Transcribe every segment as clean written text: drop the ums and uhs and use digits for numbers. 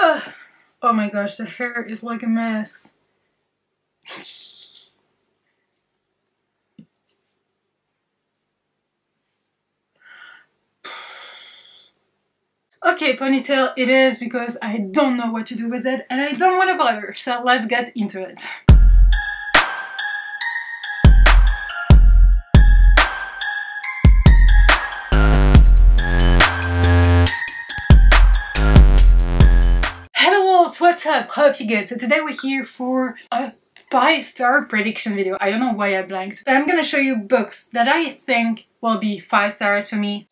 Ugh. Oh my gosh, the hair is like a mess. Okay, ponytail it is because I don't know what to do with it and I don't want to bother, so let's get into it. Hello wolves, what's up? Hope you're good. So today we're here for a 5-star prediction video. I don't know why I blanked. I'm gonna show you books that I think will be 5 stars for me.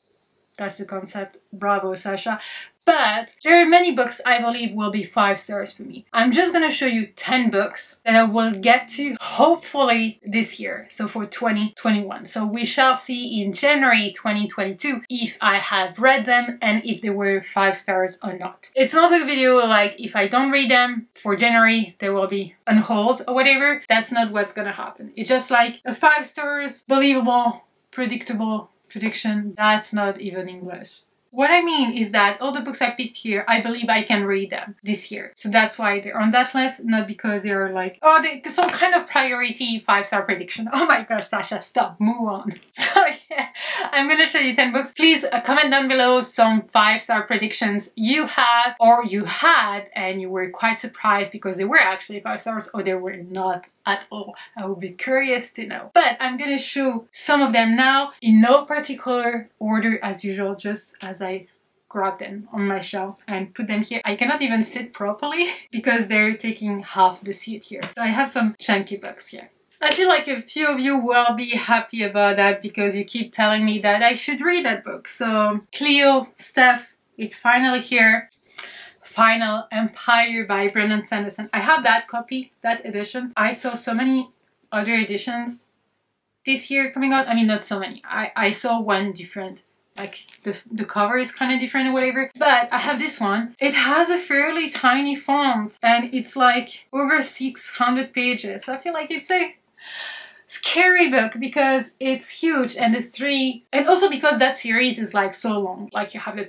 That's the concept. Bravo, Sasha. But there are many books I believe will be 5 stars for me. I'm just gonna show you 10 books that I will get to hopefully this year, so for 2021. So we shall see in January 2022 if I have read them and if they were 5 stars or not. It's not a video like if I don't read them for January they will be on hold or whatever. That's not what's gonna happen. It's just like a 5 stars, believable, predictable prediction. That's not even English. What I mean is that all the books I picked here, I believe I can read them this year. So that's why they're on that list, not because they're like, oh, they're some kind of priority 5-star prediction. Oh my gosh, Sasha, stop, move on. So yeah, I'm gonna show you 10 books. Please comment down below some 5-star predictions you have or you had and you were quite surprised because they were actually 5 stars or they were not at all. I would be curious to know. But I'm gonna show some of them now in no particular order as usual, just as I grab them on my shelf and put them here. I cannot even sit properly because they're taking half the seat here. So I have some chunky books here. I feel like a few of you will be happy about that because you keep telling me that I should read that book. So Cleo, Steph, it's finally here. Final Empire by Brandon Sanderson. I have that copy, that edition. I saw so many other editions this year coming out. I mean, not so many. I saw one different. Like the cover is kind of different or whatever. But I have this one. It has a fairly tiny font and it's like over 600 pages. So I feel like it's a scary book because it's huge and also because that series is like so long. Like you have the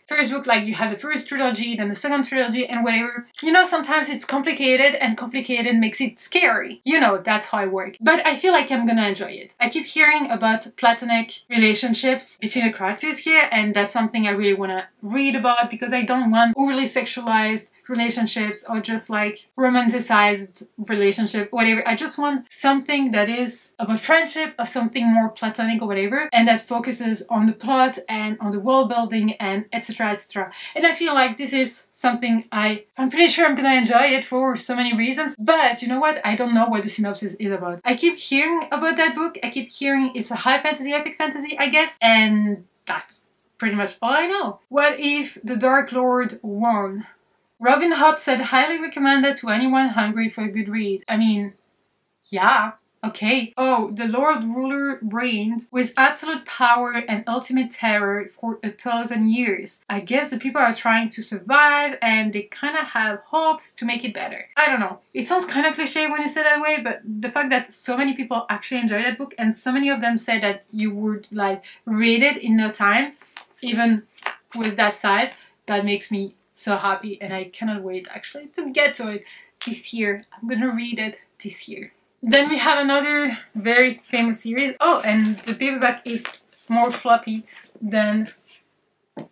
first book, like you have the first trilogy, then the second trilogy and whatever. You know, sometimes it's complicated and complicated makes it scary. You know, that's how I work. But I feel like I'm gonna enjoy it. I keep hearing about platonic relationships between the characters here and that's something I really wanna read about because I don't want overly sexualized relationships or just like romanticized relationship, whatever. I just want something that is about friendship or something more platonic or whatever and that focuses on the plot and on the world building and etc etc. And I feel like this is something I'm pretty sure I'm gonna enjoy it for so many reasons. But you know what? I don't know what the synopsis is about. I keep hearing about that book. I keep hearing it's a high fantasy, epic fantasy, I guess. And that's pretty much all I know. What if the Dark Lord won? Robin Hobb said highly recommended to anyone hungry for a good read. I mean, yeah, okay. Oh, the Lord Ruler reigns with absolute power and ultimate terror for 1,000 years. I guess the people are trying to survive and they kind of have hopes to make it better. I don't know. It sounds kind of cliche when you say that way, but the fact that so many people actually enjoyed that book and so many of them said that you would like read it in no time, even with that side, that makes me so happy and I cannot wait actually to get to it this year. I'm gonna read it this year. Then we have another very famous series. Oh, and the paperback is more floppy than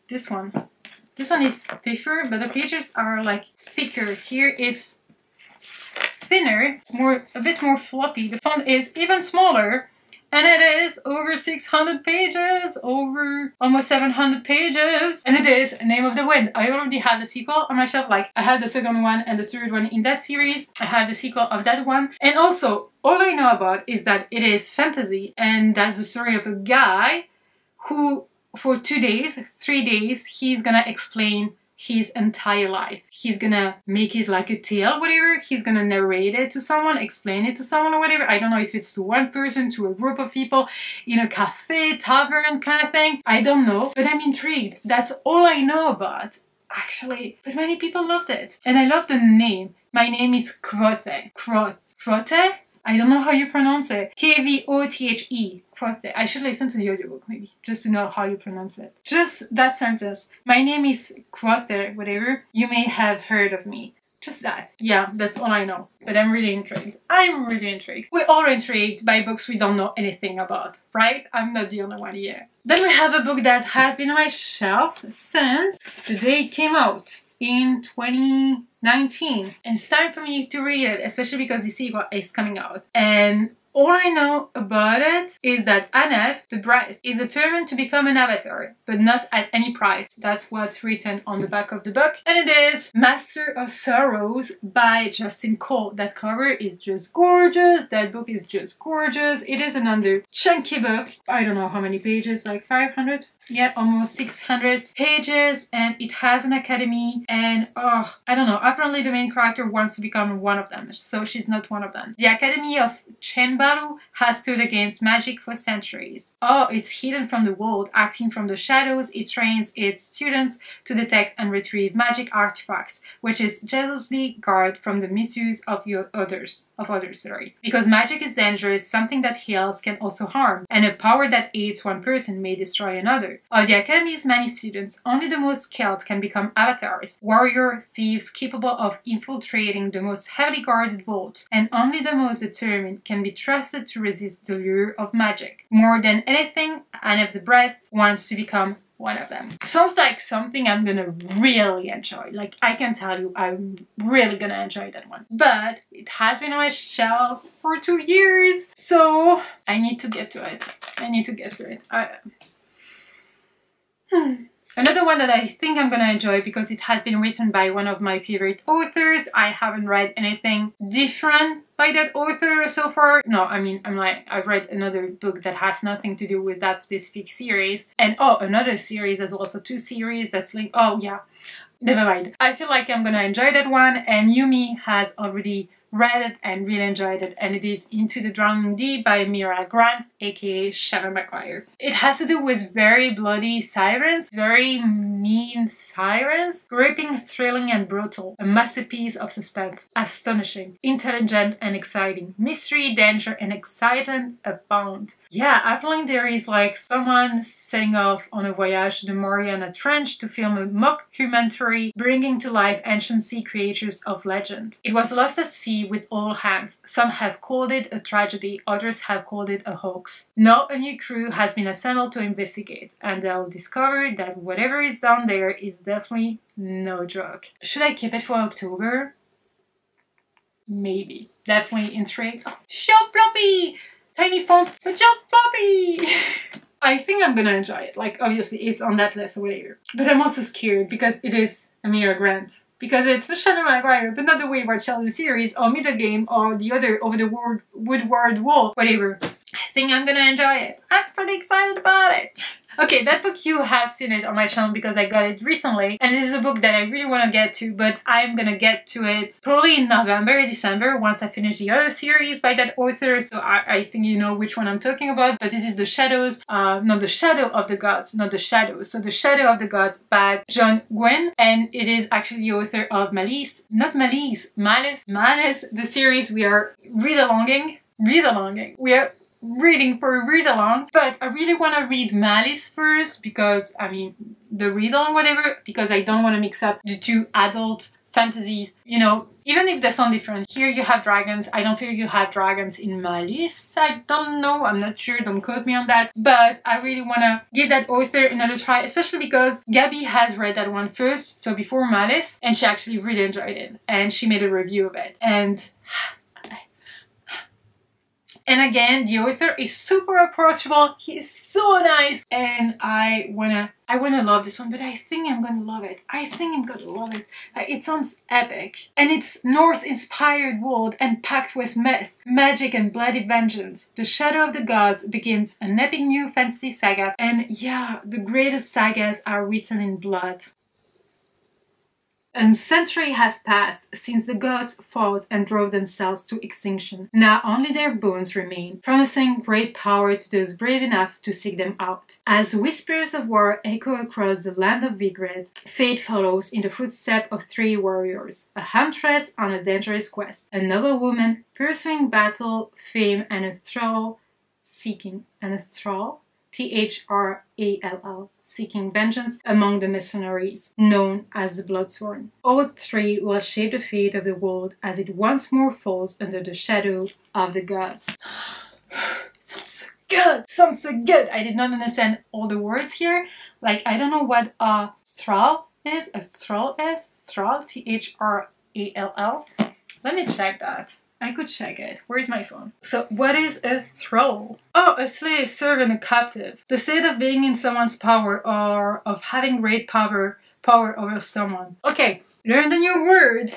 this one. This one is stiffer, but the pages are like thicker. Here it's thinner, a bit more floppy. The font is even smaller. And it is over 600 pages, over almost 700 pages. And it is Name of the Wind. I already have the sequel on my shelf. Like, I have the second one and the third one in that series. I have the sequel of that one. And also, all I know about is that it is fantasy. And that's the story of a guy who, for 3 days, he's gonna explain his entire life. He's gonna make it like a tale, whatever. He's gonna narrate it to someone, explain it to someone or whatever. I don't know if it's to one person, to a group of people, in a cafe, tavern kind of thing. I don't know, but I'm intrigued. That's all I know about, actually. But many people loved it. And I love the name. My name is Crotte. Crotte? I don't know how you pronounce it. Kvothe. Kvothe. I should listen to the audiobook maybe, just to know how you pronounce it. Just that sentence. My name is Kvothe, whatever. You may have heard of me. Just that. Yeah, that's all I know. But I'm really intrigued. I'm really intrigued. We're all intrigued by books we don't know anything about, right? I'm not the only one here. Then we have a book that has been on my shelf since the day it came out in 2019. And it's time for me to read it, especially because the sequel is coming out. And all I know about it is that Anef, the bride, is determined to become an avatar, but not at any price. That's what's written on the back of the book. And it is Master of Sorrows by Justin Cole. That cover is just gorgeous. That book is just gorgeous. It is another chunky book. I don't know how many pages, like 500? Yeah, almost 600 pages, and it has an academy, and oh, I don't know, apparently the main character wants to become one of them, so she's not one of them. The Academy of Chenbalu has stood against magic for centuries. Oh, it's hidden from the world, acting from the shadows. It trains its students to detect and retrieve magic artifacts, which is jealously guarded from the misuse of others. Because magic is dangerous, something that heals can also harm, and a power that aids one person may destroy another. Of the Academy's many students, only the most skilled can become avatars, warrior thieves capable of infiltrating the most heavily guarded vault, and only the most determined can be trusted to resist the lure of magic. More than anything, Anef the Breath wants to become one of them. Sounds like something I'm gonna really enjoy. Like, I can tell you, I'm really gonna enjoy that one. But it has been on my shelves for 2 years, so I need to get to it. Another one that I think I'm gonna enjoy because it has been written by one of my favorite authors. I haven't read anything different by that author so far. No, I mean, I've read another book that has nothing to do with that specific series. And oh, another series, there's also 2 series that's linked. Oh yeah, never mind. I feel like I'm gonna enjoy that one, and Yumi has already read it and really enjoyed it, and it is Into the Drowning Deep by Mira Grant, aka Shannon McGuire. It has to do with very bloody sirens, very mean sirens, gripping, thrilling and brutal, a masterpiece of suspense, astonishing, intelligent and exciting, mystery, danger and excitement abound. Yeah, apparently there is like someone setting off on a voyage to the Mariana Trench to film a mockumentary bringing to life ancient sea creatures of legend. It was lost at sea with all hands. Some have called it a tragedy, others have called it a hoax. Now a new crew has been assembled to investigate, and they'll discover that whatever is down there is definitely no joke. Should I keep it for October? Maybe. Definitely intrigued. Oh, shop floppy! Tiny font, but shop floppy! I think I'm gonna enjoy it. Like, obviously it's on that list or whatever. But I'm also scared because it is Amira Grant. Because it's the Shannon McGuire, but not the Wayward Children series, or Middle Game, or the other Over the Woodward Wall, whatever. I think I'm gonna enjoy it. I'm pretty excited about it. Okay, that book, you have seen it on my channel because I got it recently, and this is a book that I really want to get to, but I'm gonna get to it probably in November, December, once I finish the other series by that author, so I think you know which one I'm talking about. But this is The Shadows, no, The Shadow of the Gods, not The Shadows. So The Shadow of the Gods by John Gwynne, and it is actually the author of Malice, the series we are read-alonging. We are reading for a read-along, but I really want to read Malice first because, I mean, the read-along, whatever, because I don't want to mix up the 2 adult fantasies, you know, even if they sound different. Here you have dragons. I don't feel you have dragons in Malice. I don't know. I'm not sure. Don't quote me on that. But I really want to give that author another try, especially because Gabby has read that one first, so before Malice, and she actually really enjoyed it, and she made a review of it. And again, the author is super approachable. He is so nice, and I wanna love this one. But I think I'm gonna love it. It sounds epic, and it's Norse-inspired world and packed with myth, magic, and bloody vengeance. The Shadow of the Gods begins an epic new fantasy saga, and yeah, the greatest sagas are written in blood. A century has passed since the gods fought and drove themselves to extinction. Now only their bones remain, promising great power to those brave enough to seek them out. As whispers of war echo across the land of Vigrid, fate follows in the footsteps of three warriors, a huntress on a dangerous quest, a noble woman pursuing battle, fame, and a thrall seeking, Thrall, seeking vengeance among the mercenaries, known as the Bloodsworn. All three will shape the fate of the world as it once more falls under the shadow of the gods. Sounds so good! Sounds so good! I did not understand all the words here. Like, I don't know what a thrall is. Thrall, Thrall. Let me check that. I could check it. Where's my phone? So, what is a thrall? Oh, a slave, servant, a captive. The state of being in someone's power or of having great power over someone. Okay, learned a new word.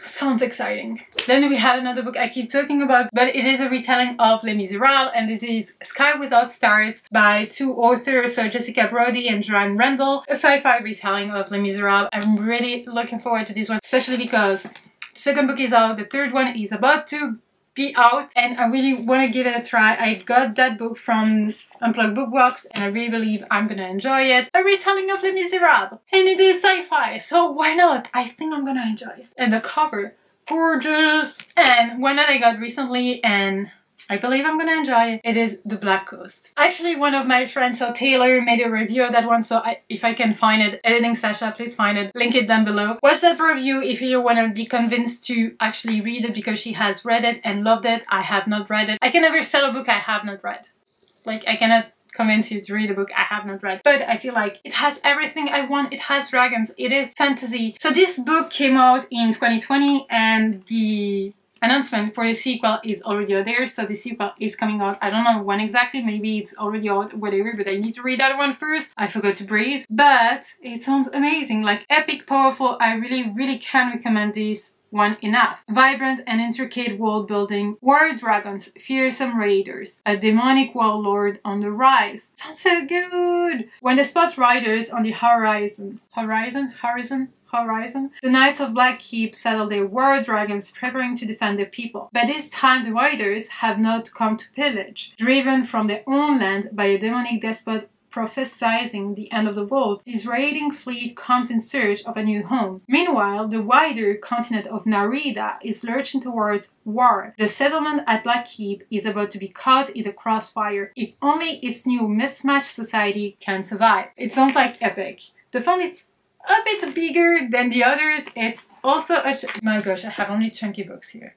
Sounds exciting. Then we have another book I keep talking about, but it is a retelling of Les Miserables, and this is Sky Without Stars by two authors, so Jessica Brody and Joanne Randall, a sci-fi retelling of Les Miserables. I'm really looking forward to this one, especially because the second book is out, the third one is about to be out, and I really want to give it a try. I got that book from Unplugged Bookbox, and I really believe I'm gonna enjoy it. A retelling of Les Miserables, and it is sci-fi, so why not? I think I'm gonna enjoy it. And the cover, gorgeous! And one that I got recently, and I believe I'm gonna enjoy it. It is The Black Coast. Actually, one of my friends, so Taylor, made a review of that one, so if I can find it, editing Sasha, please find it, link it down below. Watch that review if you want to be convinced to actually read it, because she has read it and loved it. I have not read it. I can never sell a book I have not read. Like, I cannot convince you to read a book I have not read. But I feel like it has everything I want. It has dragons. It is fantasy. So this book came out in 2020, and the announcement for the sequel is already out there. So the sequel is coming out. I don't know when exactly. Maybe it's already out, whatever. But I need to read that one first. I forgot to breathe. But it sounds amazing. Like, epic, powerful. I really can recommend this one enough. Vibrant and intricate world building, warrior dragons, fearsome raiders, a demonic warlord on the rise. Sounds so good! When they spot riders on the horizon, the Knights of Blackkeep saddle their war dragons, preparing to defend their people. By this time, the riders have not come to pillage. Driven from their own land by a demonic despot prophesizing the end of the world, this raiding fleet comes in search of a new home. Meanwhile, the wider continent of Narita is lurching towards war. The settlement at Blackkeep is about to be caught in the crossfire. If only its new mismatched society can survive. It sounds like epic. The font is a bit bigger than the others. It's also my gosh, I have only chunky books here.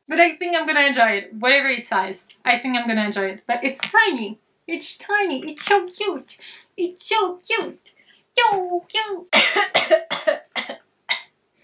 But I think I'm gonna enjoy it. Whatever its size, I think I'm gonna enjoy it. But it's tiny. It's tiny. It's so cute. It's so cute. So cute.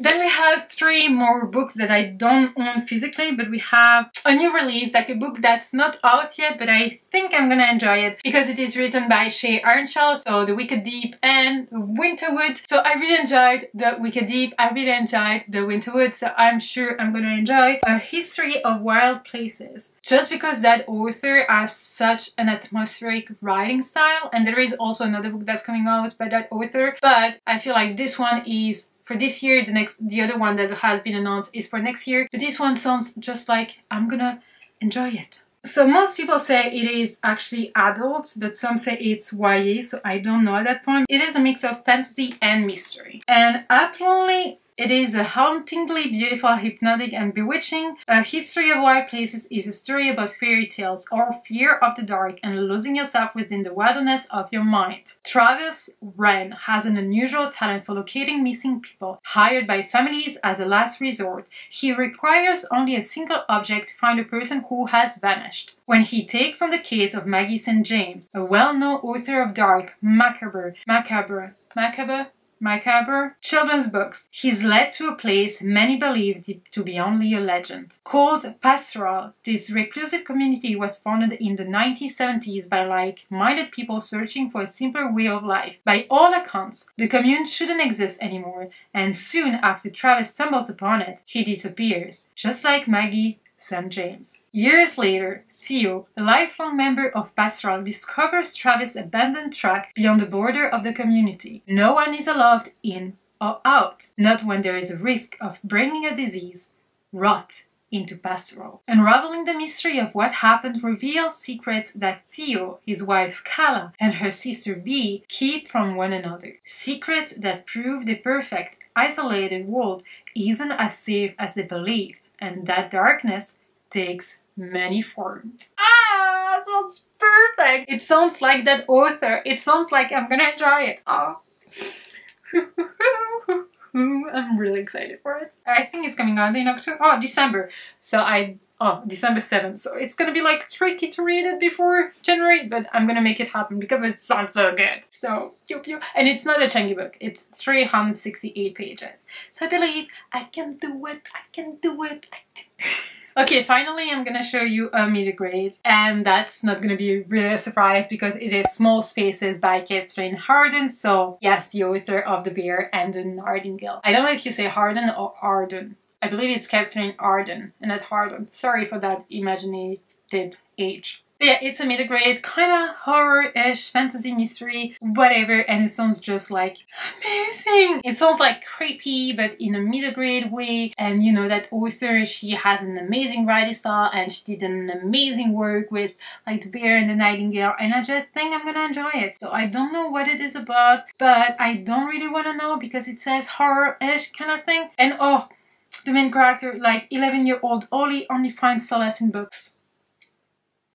Then we have three more books that I don't own physically, but we have a new release, like a book that's not out yet, but I think I'm gonna enjoy it because it is written by Shay Arnshaw, so The Wicked Deep and Winterwood. So I really enjoyed The Wicked Deep, I really enjoyed The Winterwood, so I'm sure I'm gonna enjoy A History of Wild Places. Just because that author has such an atmospheric writing style, and there is also another book that's coming out by that author, but I feel like this one is for this year. The other one that has been announced is for next year, but this one sounds just like I'm gonna enjoy it. So most people say it is actually adults, but some say it's YA, so I don't know at that point. It is a mix of fantasy and mystery, and apparently it is a hauntingly beautiful, hypnotic, and bewitching. A History of Wild Places is a story about fairy tales or fear of the dark and losing yourself within the wilderness of your mind. Travis Wren has an unusual talent for locating missing people, hired by families as a last resort. He requires only a single object to find a person who has vanished. When he takes on the case of Maggie St. James, a well-known author of dark, macabre children's books, he's led to a place many believe to be only a legend. Called Pastoral, this reclusive community was founded in the 1970s by like-minded people searching for a simpler way of life. By all accounts, the commune shouldn't exist anymore, and soon after Travis stumbles upon it, he disappears, just like Maggie St. James. Years later, Theo, a lifelong member of Pastoral, discovers Travis' abandoned tract beyond the border of the community. No one is allowed in or out, not when there is a risk of bringing a disease, rot, into pastoral. Unraveling the mystery of what happened reveals secrets that Theo, his wife Calla, and her sister Bee keep from one another. Secrets that prove the perfect, isolated world isn't as safe as they believed, and that darkness takes many forms. Ah, sounds perfect! It sounds like that author. It sounds like I'm gonna enjoy it. Oh. I'm really excited for it. I think it's coming out in October. Oh, December. December 7th. So it's gonna be like tricky to read it before January, but I'm gonna make it happen because it sounds so good. So, and it's not a chunky book. It's 368 pages. So I believe I can do it. I can do it. Okay, finally I'm gonna show you a middle grade, and that's not gonna be really a surprise because it is Small Spaces by Catherine Harden. So yes, the author of The Bear and the Nightingale. I don't know if you say Harden or Arden. I believe it's Catherine Arden and not Harden. Sorry for that imaginated age. But yeah, it's a middle grade, kind of horror-ish, fantasy mystery, whatever, and it sounds just like amazing. It sounds like creepy, but in a middle grade way. And you know, that author, she has an amazing writing style, and she did an amazing work with like The Bear and the Nightingale, and I just think I'm gonna enjoy it. So I don't know what it is about, but I don't really want to know because it says horror-ish kind of thing. And oh, the main character, like 11-year-old Ollie, only finds solace in books.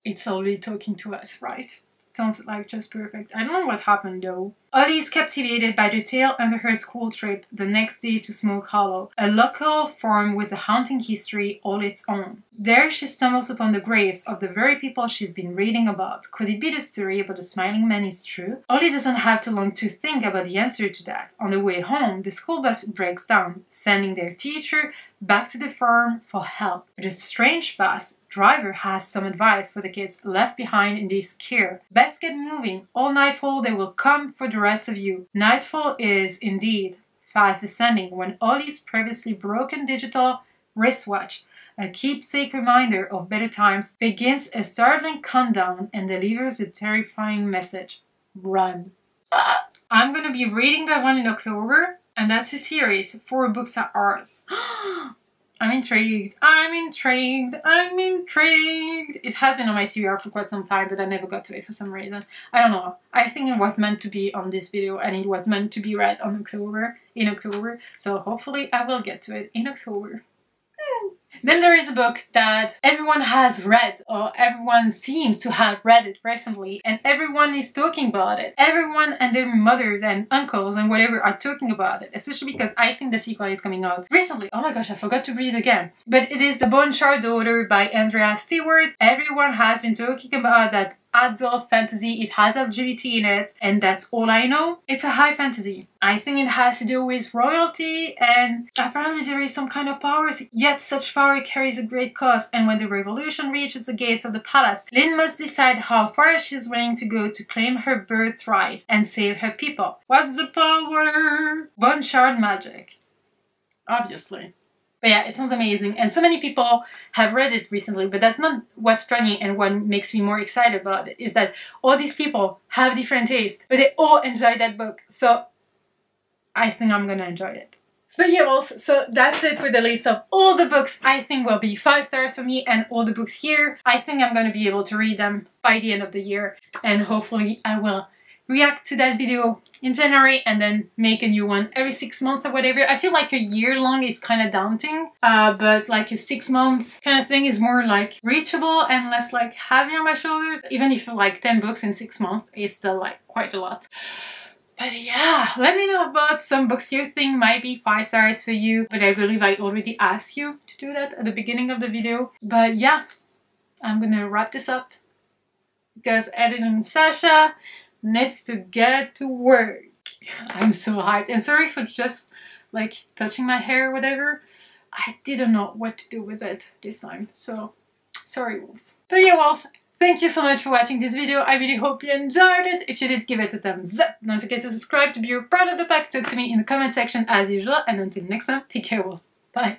It's Ollie talking to us, right? Sounds like just perfect. I don't know what happened though. Ollie is captivated by the tale under her school trip the next day to Smoke Hollow, a local farm with a haunting history all its own. There she stumbles upon the graves of the very people she's been reading about. Could it be the story about the smiling man is true? Ollie doesn't have too long to think about the answer to that. On the way home, the school bus breaks down, sending their teacher back to the farm for help. The strange bus driver has some advice for the kids left behind in this care. Best get moving. All nightfall they will come for the rest of you. Nightfall is indeed fast descending when Ollie's previously broken digital wristwatch, a keepsake reminder of better times, begins a startling countdown and delivers a terrifying message. Run. I'm gonna be reading that one in October, and that's a series. 4 books are ours. I'm intrigued. I'm intrigued. I'm intrigued. It has been on my TBR for quite some time, but I never got to it for some reason. I don't know. I think it was meant to be on this video, and it was meant to be read on in October. So hopefully I will get to it in October. Then there is a book that everyone has read, or everyone seems to have read it recently, and everyone is talking about it. Everyone and their mothers and uncles and whatever are talking about it, especially because I think the sequel is coming out recently. Oh my gosh, I forgot to read it again. But it is The Bonsai Daughter by Andrea Stewart. Everyone has been talking about that adult fantasy. It has LGBT in it, and that's all I know. It's a high fantasy. I think it has to do with royalty, and apparently there is some kind of powers, yet such power carries a great cost, and when the revolution reaches the gates of the palace, Lynn must decide how far she's willing to go to claim her birthright and save her people. What's the power? Bonsai magic. Obviously. But yeah, it sounds amazing, and so many people have read it recently, but that's not what's funny, and what makes me more excited about it is that all these people have different tastes, but they all enjoy that book, so I think I'm gonna enjoy it. But yeah, well, so that's it for the list of all the books I think will be 5 stars for me, and all the books here, I think I'm gonna be able to read them by the end of the year, and hopefully I will react to that video in January and then make a new one every 6 months or whatever. I feel like a year long is kind of daunting, but like a 6 month kind of thing is more like reachable and less like heavy on my shoulders. Even if like 10 books in 6 months is still like quite a lot. But yeah, let me know about some books you think might be 5 stars for you, but I believe I already asked you to do that at the beginning of the video. But yeah, I'm gonna wrap this up because editing Sasha needs to get to work. I'm so hyped, and sorry for just like touching my hair or whatever. I didn't know what to do with it this time, so sorry wolves. But yeah, wolves, thank you so much for watching this video. I really hope you enjoyed it. If you did, give it a thumbs up. Don't forget to subscribe to be a part of the pack. Talk to me in the comment section as usual, and until next time, take care wolves. Bye.